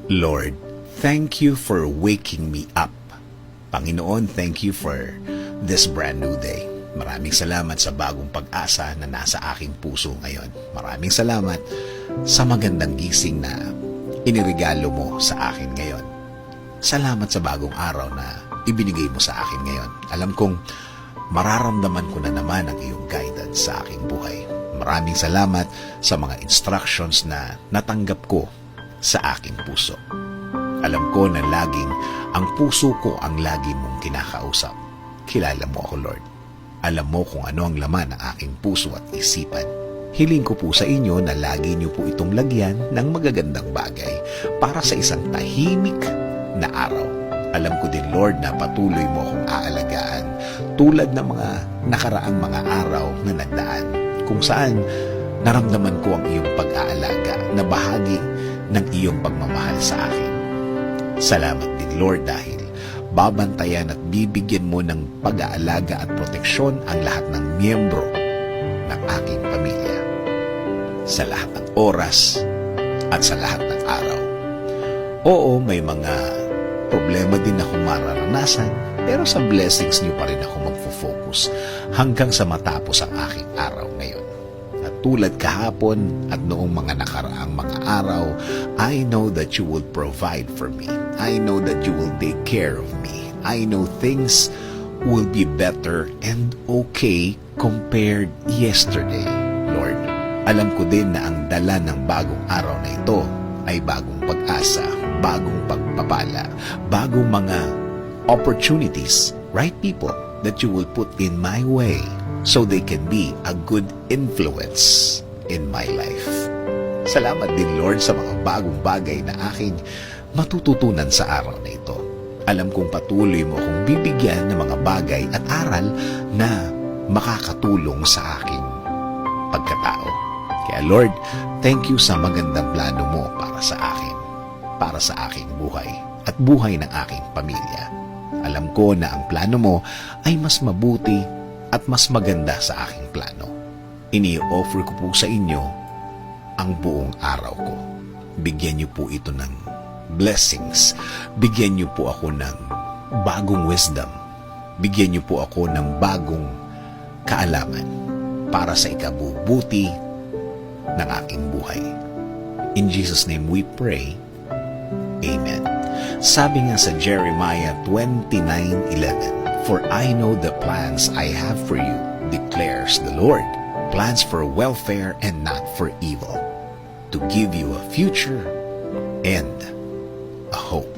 Lord, thank you for waking me up. Panginoon, thank you for this brand new day. Maraming salamat sa bagong pag-asa na nasa aking puso ngayon. Maraming salamat sa magandang gising na iniregalo mo sa akin ngayon. Salamat sa bagong araw na ibinigay mo sa akin ngayon. Alam kong mararamdaman ko na naman ang iyong guidance sa aking buhay. Maraming salamat sa mga instructions na natanggap ko sa aking puso. Alam ko na laging ang puso ko ang lagi mong kinakausap. Kilala mo ako, Lord. Alam mo kung ano ang laman ng aking puso at isipan. Hiling ko po sa inyo na lagi niyo po itong lagyan ng magagandang bagay para sa isang tahimik na araw. Alam ko din, Lord, na patuloy mo akong aalagaan tulad ng mga nakaraang mga araw na nagdaan kung saan naramdaman ko ang iyong pag-aalaga na bahagi ng iyong pagmamahal sa akin. Salamat din, Lord, dahil babantayan at bibigyan mo ng pag-aalaga at proteksyon ang lahat ng miyembro ng aking pamilya sa lahat ng oras at sa lahat ng araw. Oo, may mga problema din ako mararanasan, pero sa blessings niyo pa rin ako magfo-focus hanggang sa matapos ang aking araw ngayon. At tulad kahapon at noong mga nakaraang mga araw, I know that you will provide for me. I know that you will take care of me. I know things will be better and okay compared yesterday, Lord. Alam ko din na ang dala ng bagong araw na ito ay bagong pag-asa, bagong pagpapala, bagong mga opportunities, right people, that you will put in my way so they can be a good influence in my life. Salamat din, Lord, sa mga bagong bagay na aking matututunan sa araw na ito. Alam kong patuloy mo akong bibigyan ng mga bagay at aral na makakatulong sa aking pagkatao. Kaya, Lord, thank you sa magandang plano mo para sa akin, para sa aking buhay at buhay ng aking pamilya. Alam ko na ang plano mo ay mas mabuti at mas maganda sa aking plano. Ini-offer ko po sa inyo ang buong araw ko. Bigyan niyo po ito ng blessings. Bigyan niyo po ako ng bagong wisdom. Bigyan niyo po ako ng bagong kaalaman para sa ikabubuti ng aking buhay. In Jesus' name we pray. Amen. Sabi nga sa Jeremiah 29:11, "For I know the plans I have for you, declares the Lord, plans for welfare and not for evil, to give you a future and a hope."